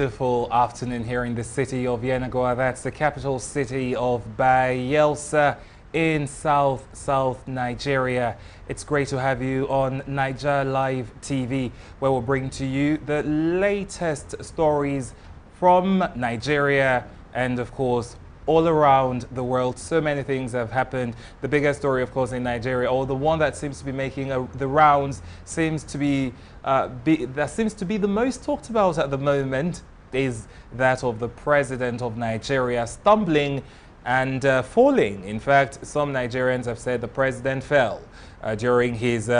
beautiful afternoon here in the city of Yenagoa. That's the capital city of Bayelsa in South Nigeria. It's great to have you on Niger Live TV, where we'll bring to you the latest stories from Nigeria and, of course, all around the world. So many things have happened. The biggest story, of course, in Nigeria, or the one that seems to be making the rounds, seems to be the most talked about at the moment, is that of the president of Nigeria stumbling and falling. In fact, some Nigerians have said the president fell during his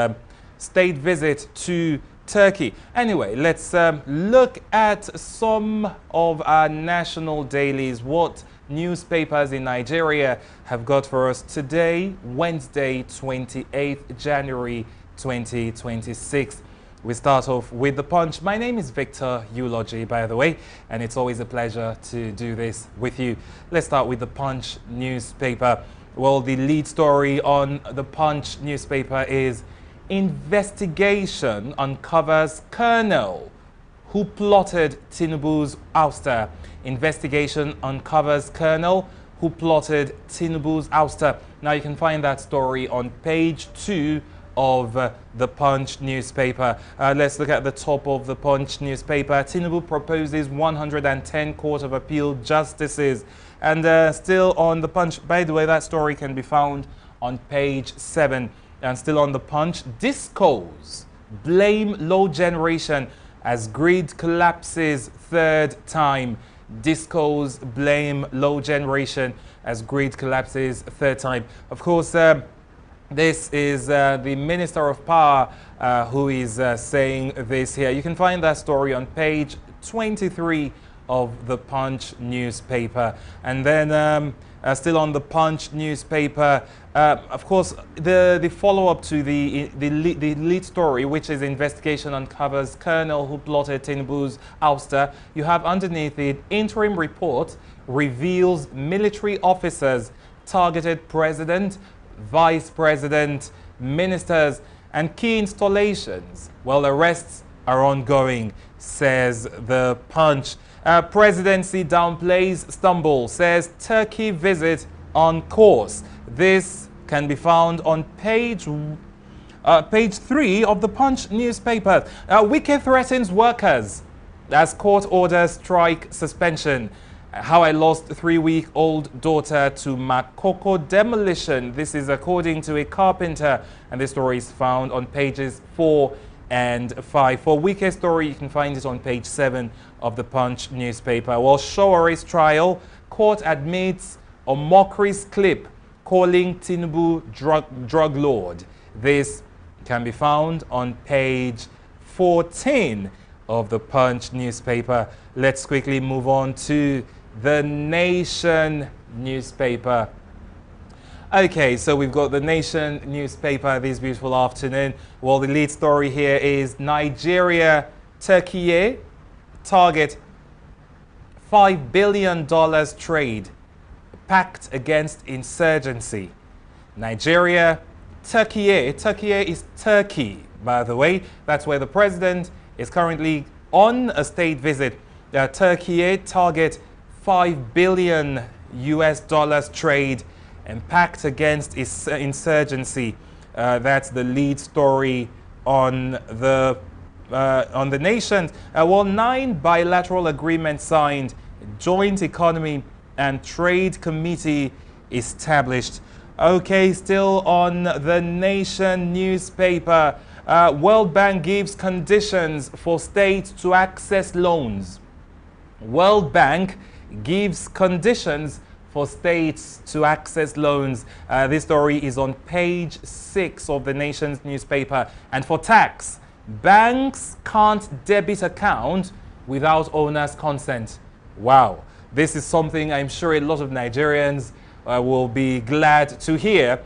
state visit to Turkey. Anyway, let's look at some of our national dailies, what newspapers in Nigeria have got for us today, Wednesday, 28th January 2026. We start off with The Punch. My name is Victor Eulogy, by the way, and it's always a pleasure to do this with you. Let's start with The Punch newspaper. Well, the lead story on The Punch newspaper is investigation uncovers colonel who plotted Tinubu's ouster. Investigation uncovers colonel who plotted Tinubu's ouster. Now you can find that story on page 2 of The Punch newspaper. Let's look at the top of The Punch newspaper. Tinubu proposes 110 Court of Appeal justices. And still on The Punch, by the way, that story can be found on page 7. And still on The Punch, discos blame low generation as grid collapses third time. Discos blame low generation as grid collapses third time. Of course, this is the Minister of Power who is saying this here. You can find that story on page 23 of The Punch newspaper. And then still on The Punch newspaper, of course, the follow-up to the lead story, which is investigation uncovers colonel who plotted Tinubu's ouster. You have underneath it, interim report reveals military officers targeted president, vice president, ministers, and key installations. Well, arrests are ongoing, says The Punch. Presidency downplays stumble, says Turkey visit on course. This can be found on page 3 of The Punch newspaper. Wike threatens workers as court orders strike suspension. How I lost 3-week-old daughter to Makoko demolition. This is according to a carpenter, and this story is found on pages 4 and 5. For Wike's story, you can find it on page 7 of The Punch newspaper. Well, Showery's trial, court admits a mockery's clip calling Tinubu drug lord. This can be found on page 14 of The Punch newspaper. Let's quickly move on to The Nation newspaper. Okay, so we've got The Nation newspaper this beautiful afternoon. Well, the lead story here is Nigeria, Turkey target $5 billion trade pact against insurgency. Nigeria, Turkey is Turkey, by the way. That's where the president is currently on a state visit. Turkey target $5 billion trade and pact against insurgency. That's the lead story on the Nation. Well, 9 bilateral agreements signed, joint economy and trade committee established. Okay, still on The Nation newspaper, World Bank gives conditions for states to access loans. World Bank gives conditions for states to access loans. This story is on page 6 of The Nation's newspaper. And for tax, banks can't debit account without owner's consent. Wow, this is something I'm sure a lot of Nigerians will be glad to hear.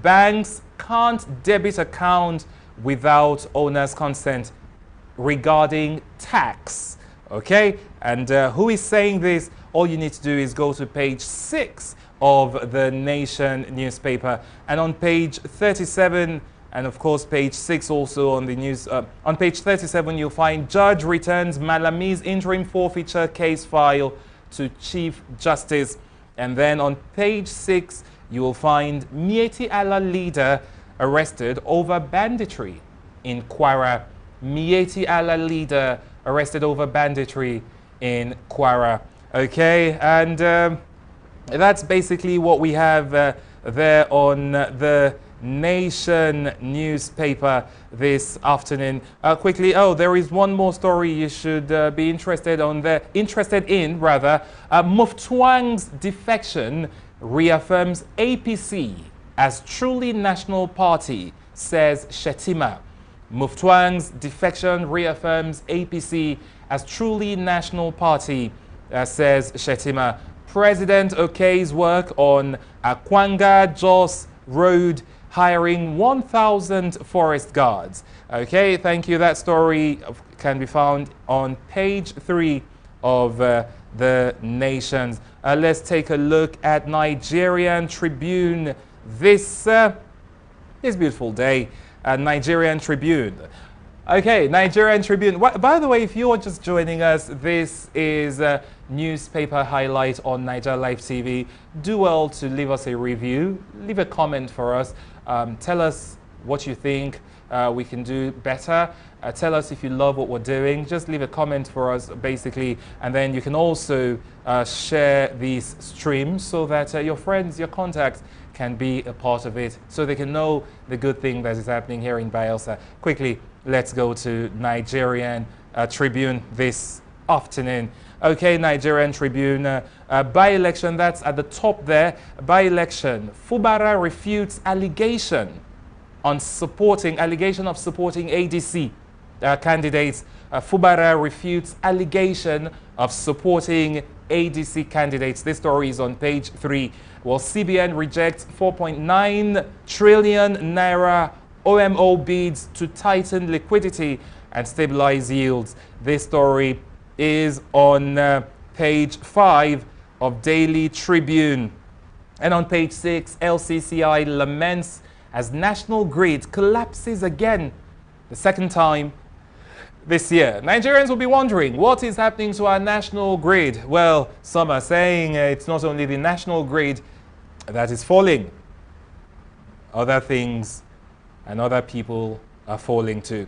Banks can't debit account without owner's consent regarding tax. Okay, and who is saying this? All you need to do is go to page 6 of The Nation newspaper. And on page 37 And of course, page 6 also on the news. On page 37, you'll find Judge returns Malami's interim forfeiture case file to Chief Justice. And then on page 6, you will find Mieti Allah leader arrested over banditry in Kwara. Mieti Allah leader arrested over banditry in Kwara. Okay, and that's basically what we have there on the Nation newspaper this afternoon. Quickly, there is one more story you should be interested in. Muftwang's defection reaffirms APC as truly national party, says Shetima. Muftwang's defection reaffirms APC as truly national party, says Shetima. President okay's work on Akwanga Jos Road, hiring 1,000 forest guards. Okay, thank you. That story can be found on page 3 of the Nations. Let's take a look at Nigerian Tribune this beautiful day. Nigerian Tribune. Okay, Nigerian Tribune. By the way, if you're just joining us, this is a newspaper highlight on Niger Live TV. Do well to leave us a review, leave a comment for us. Tell us what you think we can do better. Tell us if you love what we're doing. Just leave a comment for us, basically. And then you can also share these streams so that your friends, your contacts can be a part of it, so they can know the good thing that is happening here in Bayelsa. Quickly, let's go to Nigerian Tribune this afternoon. Okay, Nigerian Tribune, by-election, that's at the top there. By-election, Fubara refutes allegation of supporting ADC candidates. Fubara refutes allegation of supporting ADC candidates. This story is on page 3. Well, CBN rejects 4.9 trillion naira OMO bids to tighten liquidity and stabilize yields. This story is on page 5 of Daily Tribune. And on page 6, LCCI laments as National Grid collapses again, the second time this year. Nigerians will be wondering, what is happening to our national grid? Well, some are saying it's not only the national grid that is falling. Other things and other people are falling too.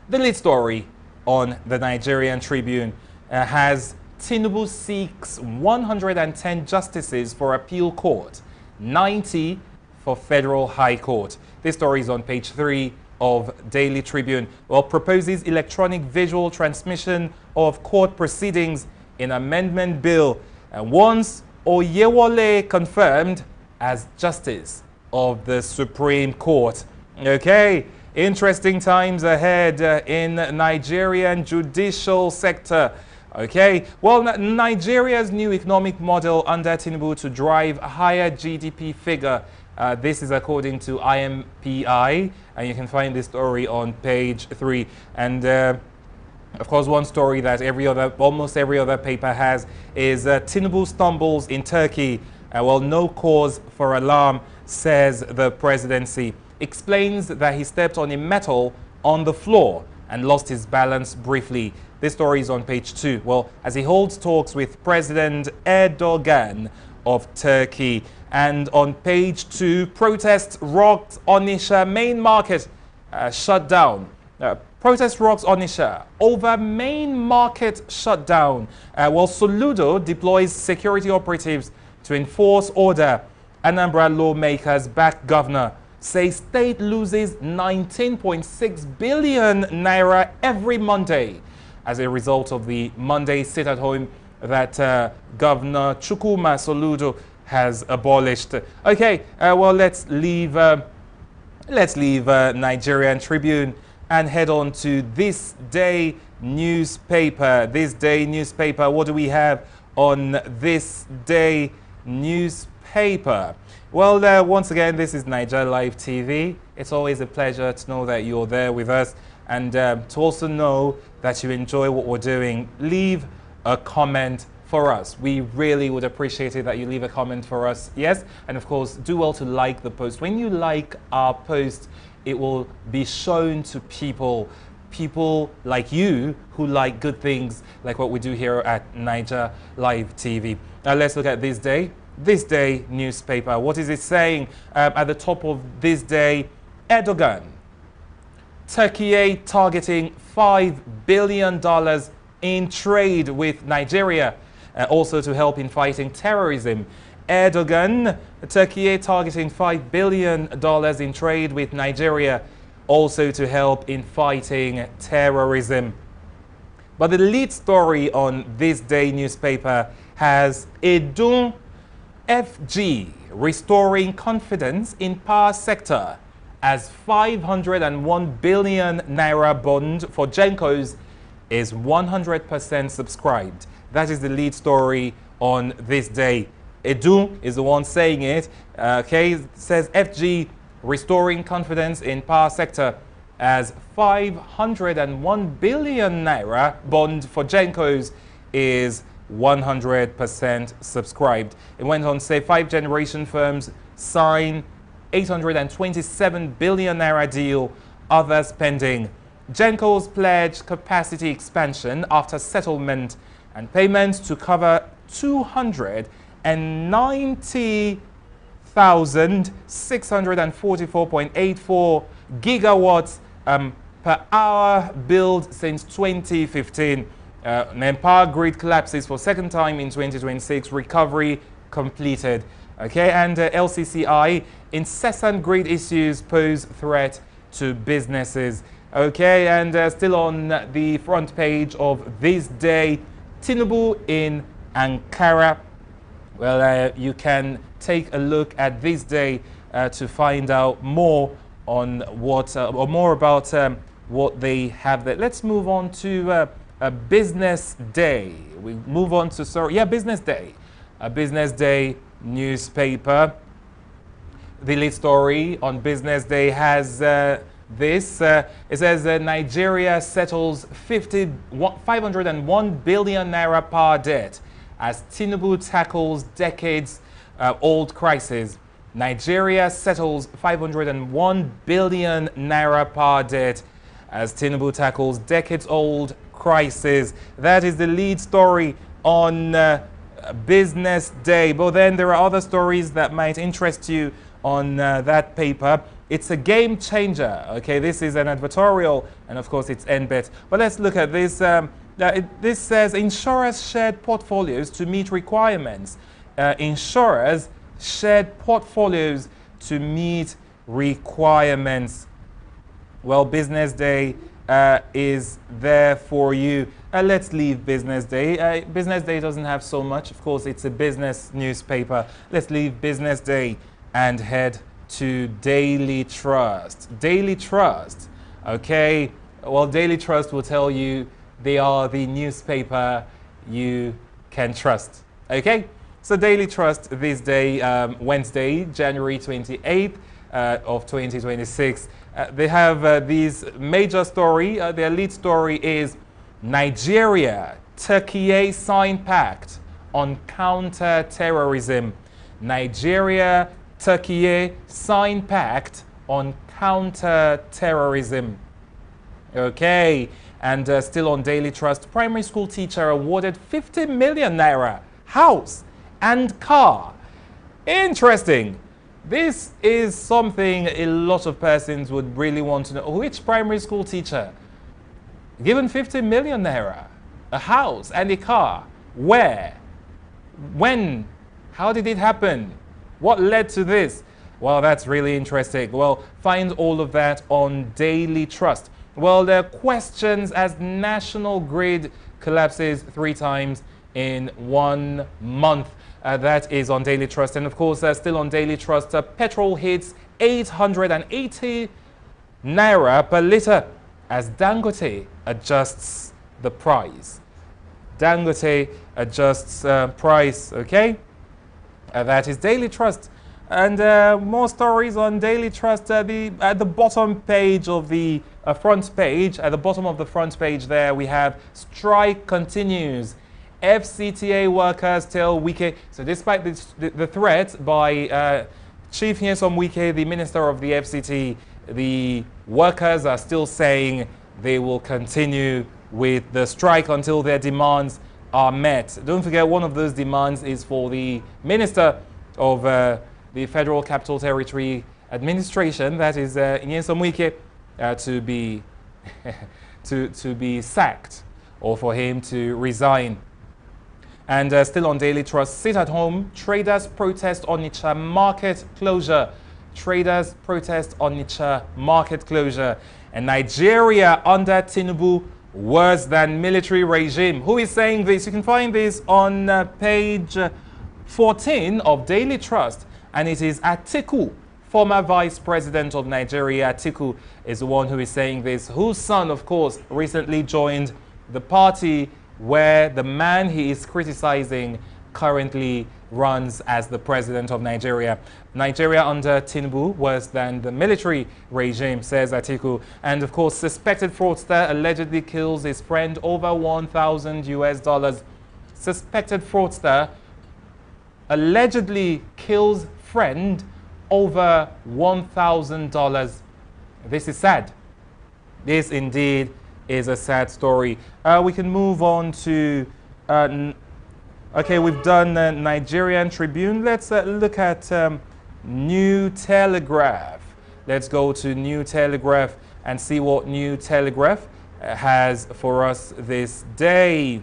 The lead story on the Nigerian Tribune has Tinubu seeks 110 justices for appeal court, 90 for federal high court. This story is on page 3 of Daily Tribune. Well, proposes electronic visual transmission of court proceedings in amendment bill, and once Oyewole confirmed as justice of the Supreme Court. Okay, interesting times ahead in Nigerian judicial sector. Okay, well, Nigeria's new economic model under Tinubu to drive a higher GDP figure. This is according to IMPI, and you can find this story on page 3. And of course, one story that almost every other paper has is Tinubu stumbles in Turkey. Well, no cause for alarm, says the presidency. Explains that he stepped on a metal on the floor and lost his balance briefly. This story is on page 2. Well, as he holds talks with President Erdogan of Turkey. And on page 2, protests rocked Onitsha main market shut down. Protest rocks Onitsha over main market shutdown. While Soludo deploys security operatives to enforce order. Anambra lawmakers back governor. Say state loses 19.6 billion naira every Monday as a result of the Monday sit-at-home that Governor Chukwuma Soludo has abolished. Okay, well, let's leave Nigerian Tribune and head on to This Day newspaper. This Day newspaper. What do we have on This Day newspaper? Well, once again, this is Niger Live TV. It's always a pleasure to know that you're there with us, and to also know that you enjoy what we're doing. Leave a comment for us. We really would appreciate it that you leave a comment for us. Yes, and of course, do well to like the post. When you like our post, it will be shown to people like you who like good things like what we do here at Niger Live TV. Now let's look at This Day newspaper. What is it saying? At the top of This Day, Erdogan, Turkey targeting $5 billion in trade with Nigeria, also to help in fighting terrorism. Erdogan, Turkey targeting $5 billion in trade with Nigeria, also to help in fighting terrorism. But the lead story on This Day newspaper has Edun FG restoring confidence in power sector as 501 billion naira bond for Gencos is 100% subscribed. That is the lead story on This Day. Edu is the one saying it. It says FG restoring confidence in power sector as 501 billion naira bond for Gencos is 100% subscribed. It went on to say 5 generation firms sign 827 billion naira deal, others pending. Gencos pledge capacity expansion after settlement and payments to cover 290,644.84 gigawatts per hour build since 2015. Power grid collapses for second time in 2026. Recovery completed. Okay, and LCCI, incessant grid issues pose threat to businesses. Okay, and still on the front page of This Day, Tinubu in Ankara. Well, you can take a look at This Day to find out more on what or more about what they have there. Let's move on to a Business Day. We move on to Business Day. A Business Day newspaper. The lead story on Business Day has this. It says Nigeria settles 501 billion naira power debt as Tinubu tackles decades-old crisis. Nigeria settles 501 billion naira power debt as Tinubu tackles decades-old crisis. That is the lead story on Business Day. But then there are other stories that might interest you on that paper. It's a game changer. Okay, this is an advertorial, and of course it's NBET. But let's look at this. This says insurers shared portfolios to meet requirements. Insurers shared portfolios to meet requirements. Well, Business Day is there for you. Let's leave Business Day. Business Day doesn't have so much. Of course, it's a business newspaper. Let's leave Business Day and head to Daily Trust. Daily Trust. Okay. Well, Daily Trust will tell you they are the newspaper you can trust. Okay. So Daily Trust This Day, Wednesday, January 28th of 2026. They have these major story. Their lead story is Nigeria, Turkey sign pact on counter-terrorism. Nigeria, Turkey sign pact on counter-terrorism. Okay, and still on Daily Trust, primary school teacher awarded 50 million naira, house and car. Interesting. This is something a lot of persons would really want to know. Which primary school teacher given 50 million naira, a house and a car? Where? When? How did it happen? What led to this? Well, that's really interesting. Well, find all of that on Daily Trust. Well, there are questions as National Grid collapses 3 times in 1 month. That is on Daily Trust. And of course, still on Daily Trust, petrol hits 880 naira per litre as Dangote adjusts the price. Dangote adjusts price, okay? That is Daily Trust. And more stories on Daily Trust. At the bottom page of the front page, at the bottom of the front page there, we have strike continues. FCTA workers tell Wike. So despite the threat by Chief Nyesom Wike, the Minister of the FCT, the workers are still saying they will continue with the strike until their demands are met. Don't forget, one of those demands is for the Minister of the Federal Capital Territory Administration, that is Nyesom Wike, to be to be sacked, or for him to resign. And still on Daily Trust, sit at home, traders protest Onitsha market closure. Traders protest Onitsha market closure. And Nigeria under Tinubu worse than military regime. Who is saying this? You can find this on page 14 of Daily Trust. And it is Atiku, former vice president of Nigeria. Atiku is the one who is saying this, whose son, of course, recently joined the party where the man he is criticizing currently runs as the president of Nigeria. Nigeria under Tinubu worse than the military regime, says Atiku. And of course, suspected fraudster allegedly kills his friend over 1,000 US dollars. Suspected fraudster allegedly kills friend over $1,000. This is sad. This indeed is a sad story. We can move on to okay, we've done Nigerian Tribune. Let's look at New Telegraph. Let's go to New Telegraph and see what New Telegraph has for us this day.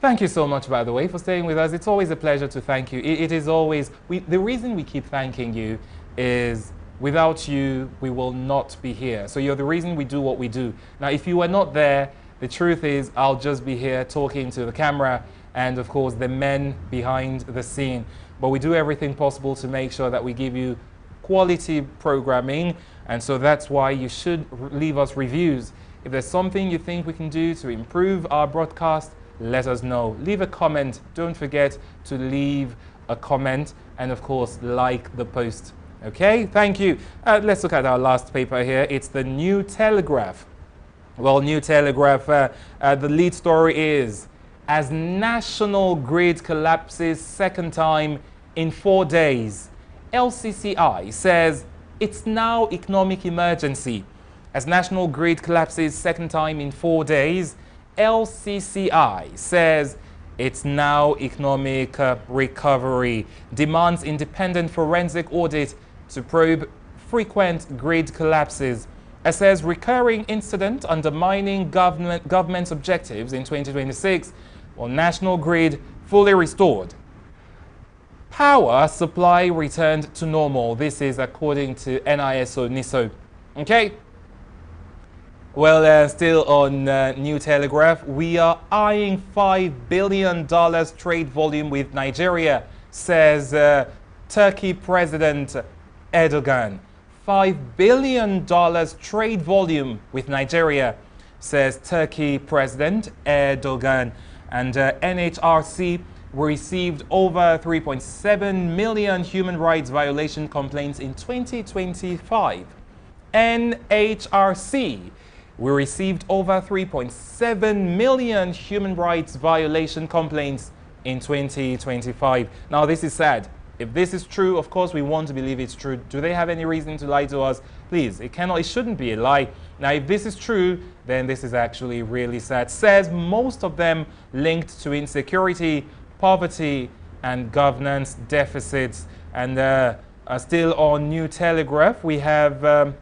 Thank you so much, by the way, for staying with us. It's always a pleasure to thank you. It is always, the reason we keep thanking you is without you, we will not be here. So you're the reason we do what we do. Now, if you were not there, the truth is I'll just be here talking to the camera and, of course, the men behind the scene. But we do everything possible to make sure that we give you quality programming. And so that's why you should leave us reviews. If there's something you think we can do to improve our broadcast, let us know. Leave a comment. Don't forget to leave a comment and, of course, like the post. Okay, thank you. Let's look at our last paper here. It's the New Telegraph. Well, New Telegraph, the lead story is, as national grid collapses second time in 4 days, LCCI says it's now economic emergency. As national grid collapses second time in 4 days, LCCI says it's now economic recovery. Demands independent forensic audit to probe frequent grid collapses. It says recurring incident undermining government's objectives in 2026, while national grid fully restored. Power supply returned to normal. This is according to NISO. Okay. Well, still on New Telegraph, we are eyeing $5 billion trade volume with Nigeria, says Turkey President Erdogan. $5 billion trade volume with Nigeria, says Turkey President Erdogan. And NHRC received over 3.7 million human rights violation complaints in 2025. NHRC, we received over 3.7 million human rights violation complaints in 2025. Now, this is sad. If this is true, of course, we want to believe it's true. Do they have any reason to lie to us? Please, it shouldn't be a lie. Now, if this is true, then this is actually really sad. Says most of them linked to insecurity, poverty, and governance deficits. And still on New Telegraph, we have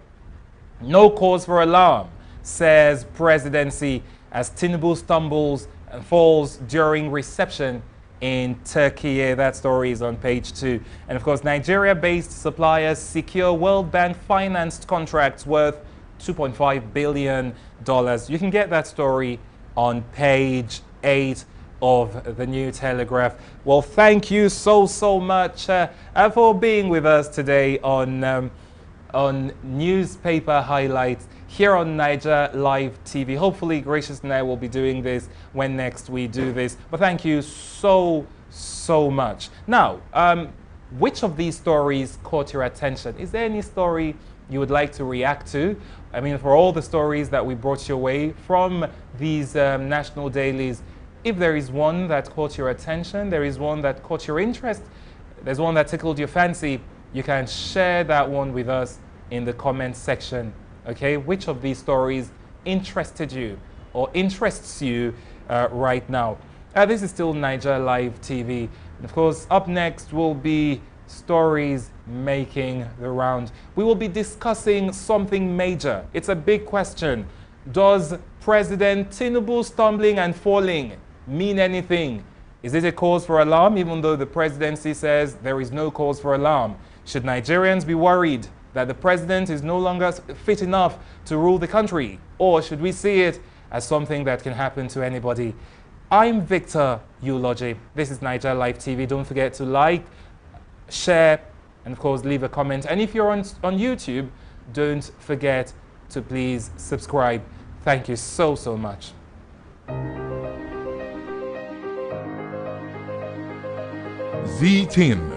no cause for alarm, says presidency, as Tinubu stumbles and falls during reception in Turkey. That story is on page 2. And of course, Nigeria-based suppliers secure World Bank financed contracts worth $2.5 billion. You can get that story on page 8 of the New Telegraph. Well, thank you so much for being with us today on Newspaper Highlights here on Niger Live TV. Hopefully, Gracious and I will be doing this when next we do this. But thank you so much. Now, which of these stories caught your attention? Is there any story you would like to react to? I mean, for all the stories that we brought your way from these national dailies, If there is one that caught your attention, there is one that caught your interest, there's one that tickled your fancy, you can share that one with us in the comment section. Okay, which of these stories interested you or interests you right now? This is still Niger Live TV. And of course, up next will be stories making the round. We will be discussing something major. It's a big question. Does President Tinubu stumbling and falling mean anything? Is it a cause for alarm, even though the presidency says there is no cause for alarm? Should Nigerians be worried that the president is no longer fit enough to rule the country? Or should we see it as something that can happen to anybody? I'm Victor Eulogy. This is Niger Live TV. Don't forget to like, share, and of course leave a comment. And if you're on YouTube, don't forget to please subscribe. Thank you so much. Z-Tin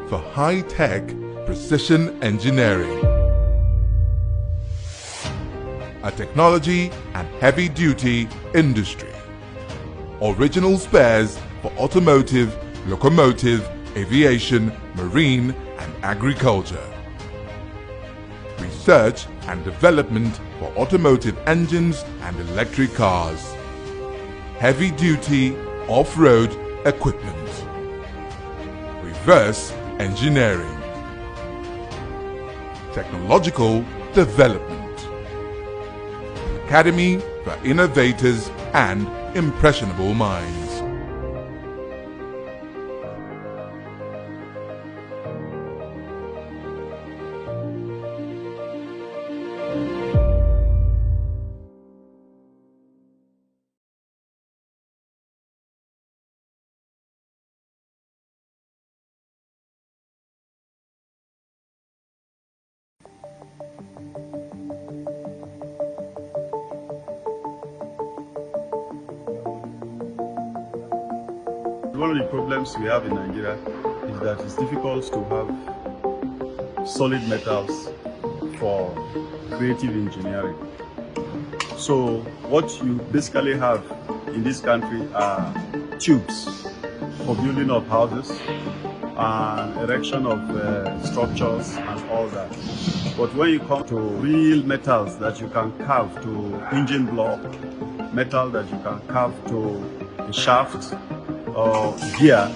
for high-tech precision engineering. A technology and heavy-duty industry. Original spares for automotive, locomotive, aviation, marine and agriculture. Research and development for automotive engines and electric cars. Heavy-duty off-road equipment. Reverse engineering. Technological development. Academy for innovators and impressionable minds. One of the problems we have in Nigeria is that it's difficult to have solid metals for creative engineering. So what you basically have in this country are tubes for building of houses and erection of structures and all that. But when you come to real metals that you can carve to engine block, metal that you can carve to a shaft, or gear,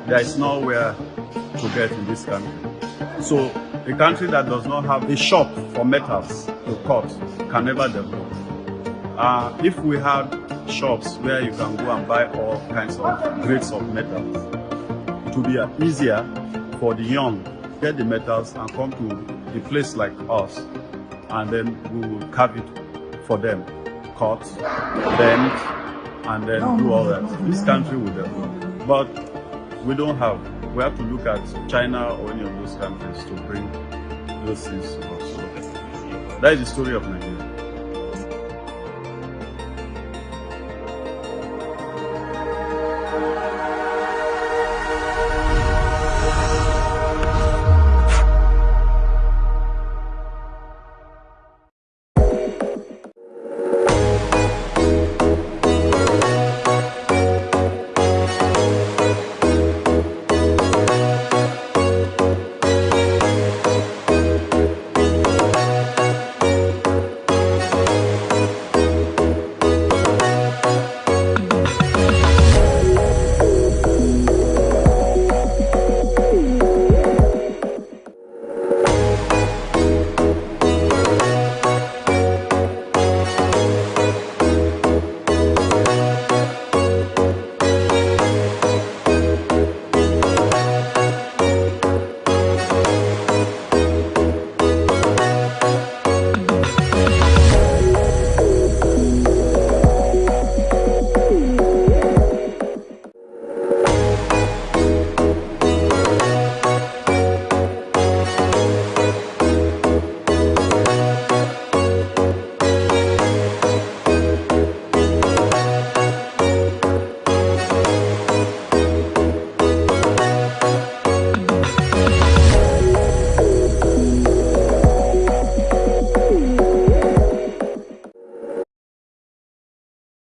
there is nowhere to get in this country. So a country that does not have a shop for metals to cut can never develop. If we had shops where you can go and buy all kinds of grades of metals, it would be easier for the young to get the metals and come to a place like us, and then we will carve it for them, cut, bend, and then do all that. This country will develop. But we don't have. We have to look at China or any of those countries to bring those things to us. That is the story of Nigeria.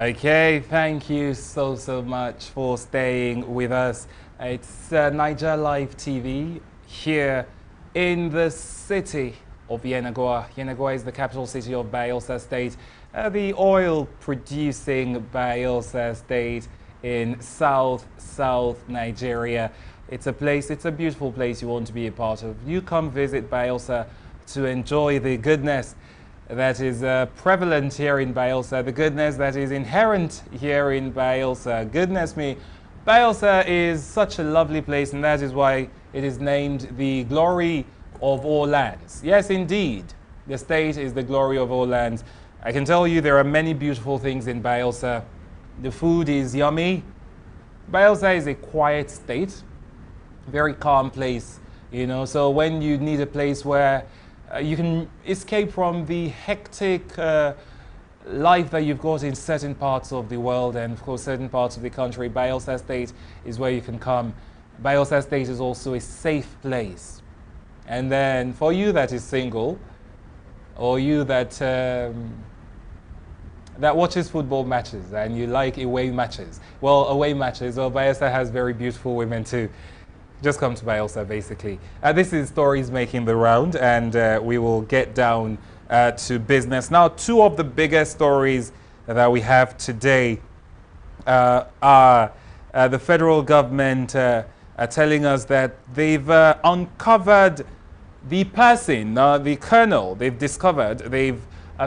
Okay, thank you so much for staying with us. It's Niger Live TV here in the city of Yenagoa. Yenagoa is the capital city of Bayelsa State, the oil-producing Bayelsa State in south Nigeria. It's a beautiful place you want to be a part of. You come visit Bayelsa to enjoy the goodness that is prevalent here in Bayelsa, the goodness that is inherent here in Bayelsa. Goodness me, Bayelsa is such a lovely place, and that is why it is named the glory of all lands. Yes, indeed, the state is the glory of all lands. I can tell you there are many beautiful things in Bayelsa. The food is yummy. Bayelsa is a quiet state, very calm place, you know, so when you need a place where you can escape from the hectic life that you've got in certain parts of the world and, of course, certain parts of the country. Bayelsa State is where you can come. Bayelsa State is also a safe place. And then for you that is single, or you that that watches football matches and you like away matches, well, Bayelsa has very beautiful women too. Just come to Bayelsa, basically. This is Stories Making the Round, and we will get down to business. Now, two of the biggest stories that we have today are the federal government telling us that they've uncovered the person, the colonel. They've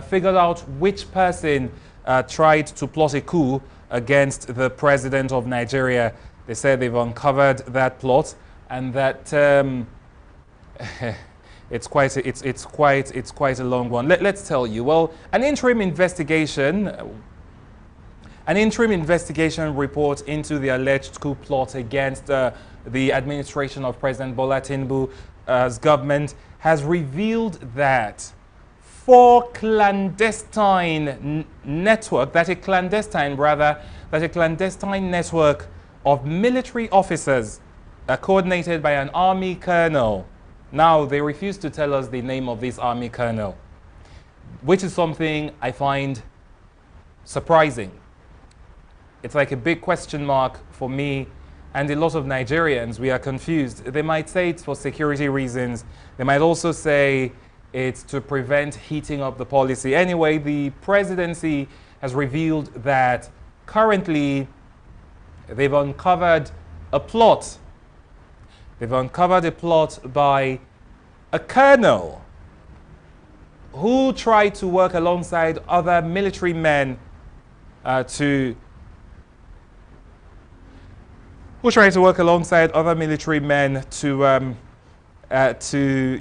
figured out which person tried to plot a coup against the president of Nigeria. They said they've uncovered that plot, and that it's quite a long one. Let's tell you. Well, an interim investigation report into the alleged coup plot against the administration of President Bola Tinubu's government has revealed that a clandestine network of military officers coordinated by an army colonel. Now, they refuse to tell us the name of this army colonel, which is something I find surprising. It's like a big question mark for me and a lot of Nigerians. We are confused. They might say it's for security reasons. They might also say it's to prevent heating up the policy. Anyway, the presidency has revealed that currently they've uncovered a plot. They've uncovered a plot by a colonel who tried to work alongside other military men to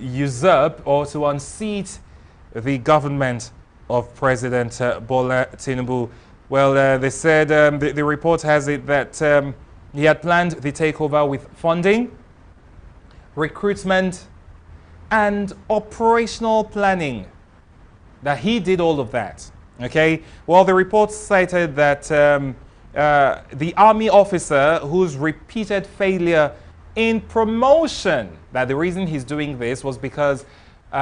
usurp or to unseat the government of President Bola Tinubu. Well, they said the report has it that he had planned the takeover with funding, recruitment, and operational planning. That he did all of that. Okay. Well, the report cited that the army officer whose repeated failure in promotion, that the reason he's doing this was because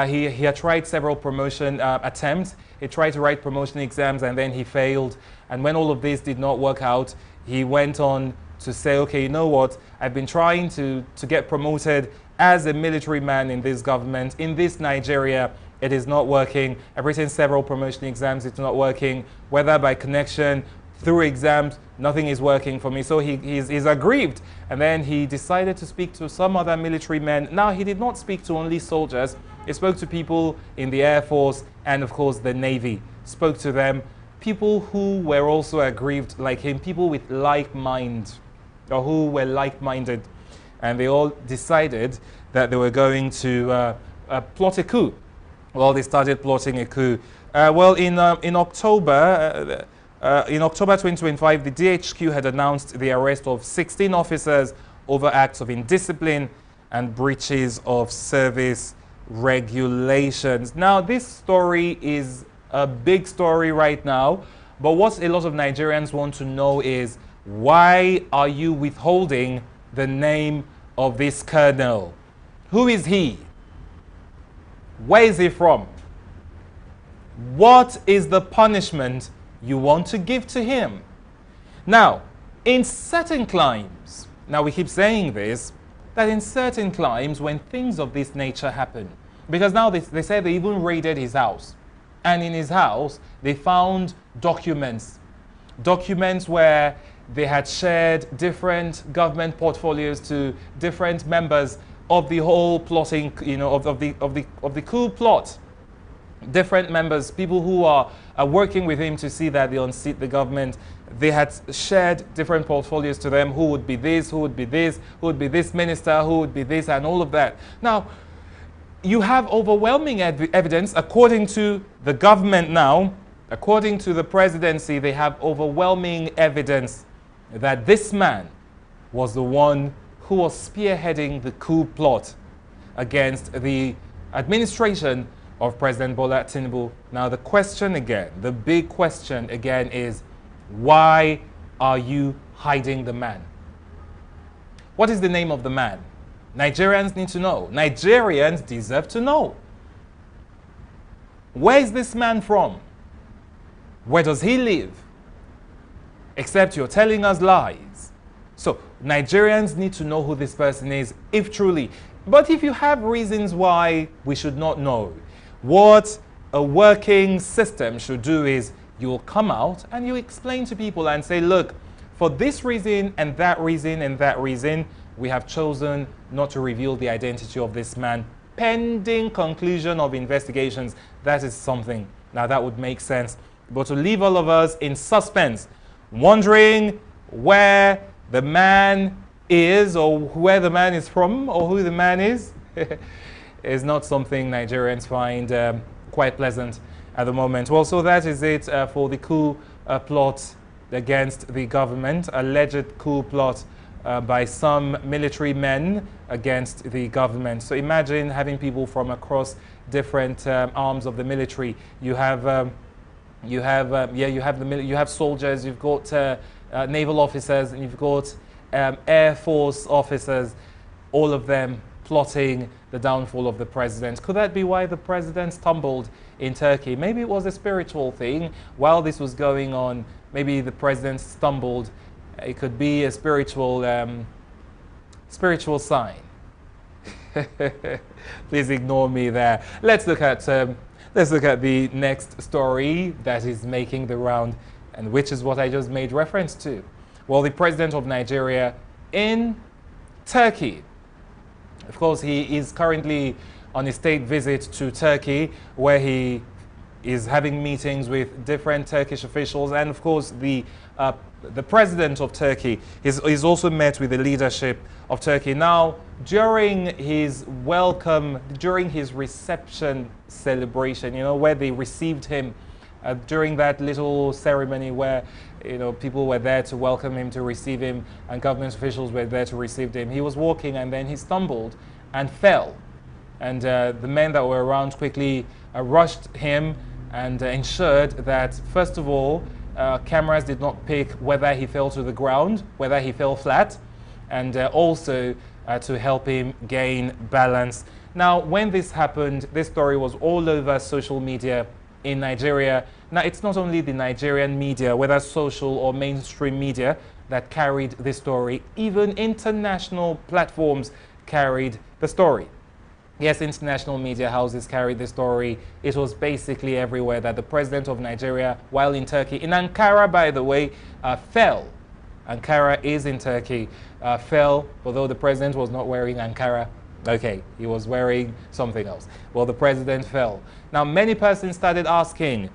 he had tried several promotion attempts. He tried to write promotion exams and then he failed. And when all of this did not work out, he went on to say, okay, you know what? I've been trying to get promoted as a military man in this government, in this Nigeria. It is not working. I've written several promotion exams. It's not working. Whether by connection, through exams, nothing is working for me. So he's aggrieved. And then he decided to speak to some other military men. Now, he did not speak to only soldiers. He spoke to people in the Air Force and, of course, the Navy. Spoke to them. People who were also aggrieved like him. People with like mind, or who were like-minded. And they all decided that they were going to plot a coup. Well, they started plotting a coup. In October 2025, the DHQ had announced the arrest of 16 officers over acts of indiscipline and breaches of service regulations. Now, this story is a big story right now, but what a lot of Nigerians want to know is, why are you withholding the name of this colonel? Who is he? Where is he from? What is the punishment you want to give to him. Now, in certain climes, now we keep saying this, that in certain climes when things of this nature happen, because now they say they even raided his house, and in his house they found documents where they had shared different government portfolios to different members of the whole plotting, you know, of the coup plot. Different members, people who are working with him to see that they unseat the government, they had shared different portfolios to them. Who would be this, who would be this, who would be this minister, who would be this, and all of that. Now, you have overwhelming evidence, according to the government now, according to the presidency, they have overwhelming evidence that this man was the one who was spearheading the coup plot against the administration of President Bola Tinubu. Now the question again, the big question again is, why are you hiding the man? What is the name of the man? Nigerians need to know. Nigerians deserve to know. Where is this man from? Where does he live? Except you're telling us lies. So Nigerians need to know who this person is, if truly. But if you have reasons why we should not know, what a working system should do is you'll come out and you explain to people and say, look, for this reason and that reason and that reason, we have chosen not to reveal the identity of this man pending conclusion of investigations. That is something. Now that would make sense. But to leave all of us in suspense, wondering where the man is or where the man is from or who the man is not something Nigerians find quite pleasant at the moment. Well, so that is it for the coup plot against the government, alleged coup plot by some military men against the government. So imagine having people from across different arms of the military. You have soldiers, you've got naval officers, and you've got Air Force officers, all of them plotting the downfall of the president. Could that be why the president stumbled in Turkey? Maybe it was a spiritual thing. While this was going on, maybe the president stumbled. It could be a spiritual sign. Please ignore me there. Let's look at the next story that is making the round, and which is what I just made reference to. Well, the president of Nigeria in Turkey. Of course, he is currently on a state visit to Turkey, where he is having meetings with different Turkish officials, and of course the president of Turkey is also met with the leadership of Turkey. Now, during his reception celebration, you know, where they received him, during that little ceremony where, you know, people were there to welcome him, to receive him, and government officials were there to receive him. He was walking and then he stumbled and fell. And the men that were around quickly rushed him and ensured that, first of all, cameras did not pick whether he fell to the ground, whether he fell flat, and also to help him gain balance. Now, when this happened, this story was all over social media in Nigeria. Now, it's not only the Nigerian media, whether social or mainstream media, that carried this story. Even international platforms carried the story. Yes, international media houses carried the story. It was basically everywhere that the president of Nigeria, while in Turkey, in Ankara, by the way, fell. Ankara is in Turkey, fell, although the president was not wearing Ankara. Okay, he was wearing something else. Well, the president fell. Now, many persons started asking,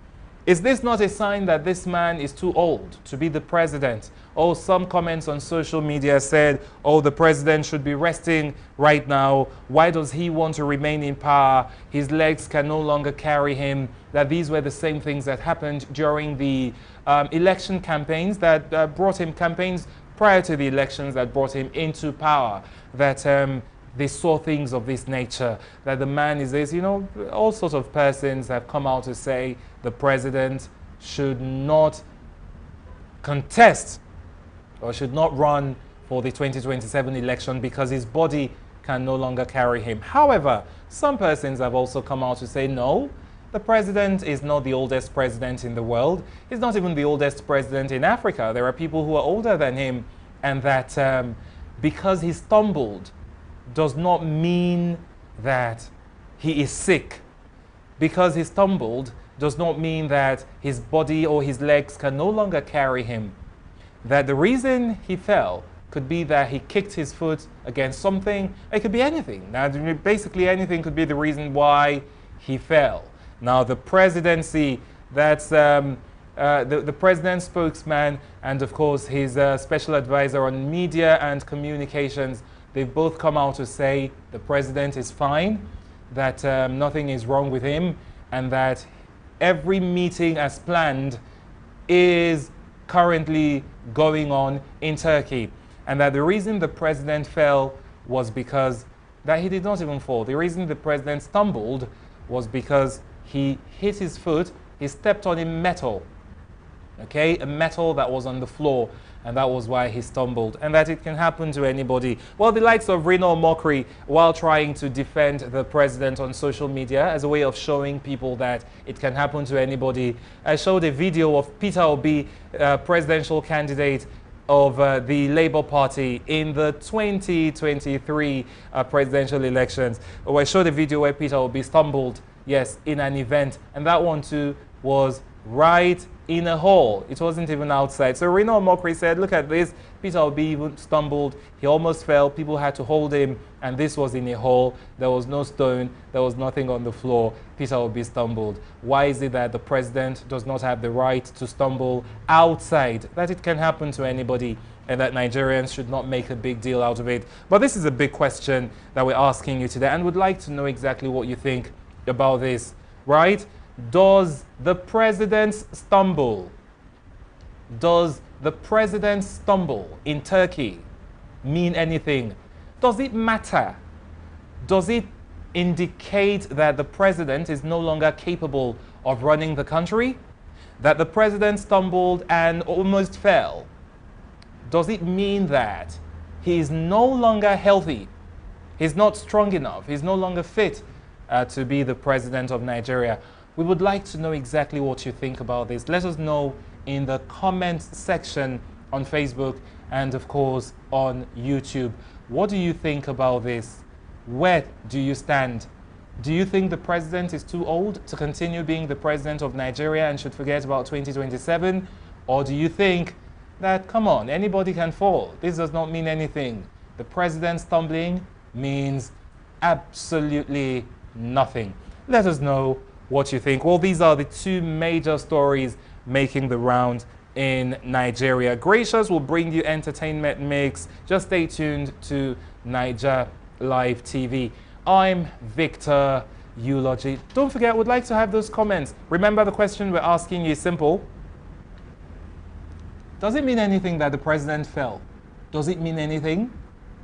is this not a sign that this man is too old to be the president? Oh, some comments on social media said, oh, the president should be resting right now. Why does he want to remain in power? His legs can no longer carry him. That these were the same things that happened during the election campaigns that brought him, campaigns prior to the elections that brought him into power. That they saw things of this nature, that the man is this, you know, all sorts of persons have come out to say the president should not contest or should not run for the 2027 election because his body can no longer carry him. However, some persons have also come out to say no, The president is not the oldest president in the world. He's not even the oldest president in Africa. There are people who are older than him, and that because he stumbled does not mean that he is sick. Because he stumbled does not mean that his body or his legs can no longer carry him. That the reason he fell could be that he kicked his foot against something. It could be anything. Now, basically anything could be the reason why he fell. Now, the presidency, that's the president's spokesman and, of course, his special advisor on media and communications, they've both come out to say the president is fine, that nothing is wrong with him, and that every meeting as planned is currently going on in Turkey. And that the reason the president fell was because that he did not even fall. The reason the president stumbled was because he hit his foot, he stepped on a metal, okay, a metal that was on the floor, and that was why he stumbled, and that it can happen to anybody. Well, the likes of Reno Mokri, while trying to defend the president on social media as a way of showing people that it can happen to anybody, showed a video of Peter Obi, presidential candidate of the Labour Party in the 2023 presidential elections. I showed a video where Peter Obi stumbled, yes, in an event, and that one too was right in a hall. It wasn't even outside. So Reno Mokri said, look at this, Peter Obi even stumbled, he almost fell, people had to hold him, and this was in a hall, there was no stone, there was nothing on the floor, Peter Obi stumbled. Why is it that the president does not have the right to stumble outside? That it can happen to anybody, and that Nigerians should not make a big deal out of it. But this is a big question that we're asking you today, and would like to know exactly what you think about this, right? Does the president stumble? Does the president stumble in Turkey mean anything? Does it matter? Does it indicate that the president is no longer capable of running the country? That the president stumbled and almost fell? Does it mean that he is no longer healthy? He's not strong enough. He's no longer fit to be the president of Nigeria? We would like to know exactly what you think about this. Let us know in the comments section on Facebook and, of course, on YouTube. What do you think about this? Where do you stand? Do you think the president is too old to continue being the president of Nigeria and should forget about 2027? Or do you think that, come on, anybody can fall? This does not mean anything. The president stumbling means absolutely nothing. Let us know what you think. Well, these are the two major stories making the round in Nigeria. Gracious will bring you entertainment mix. Just stay tuned to Niger Live TV. I'm Victor Eulogy. Don't forget, would like to have those comments. Remember, the question we're asking you is simple. Does it mean anything that the president fell? Does it mean anything?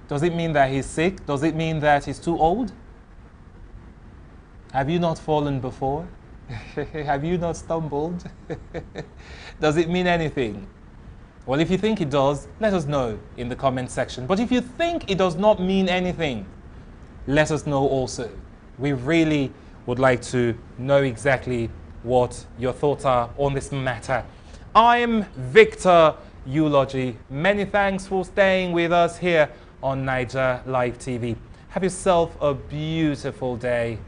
Does it mean that he's sick? Does it mean that he's too old? Have you not fallen before? Have you not stumbled? Does it mean anything? Well, if you think it does, let us know in the comment section. But if you think it does not mean anything, let us know also. We really would like to know exactly what your thoughts are on this matter. I'm Victor Eulogy. Many thanks for staying with us here on Niger Live TV. Have yourself a beautiful day.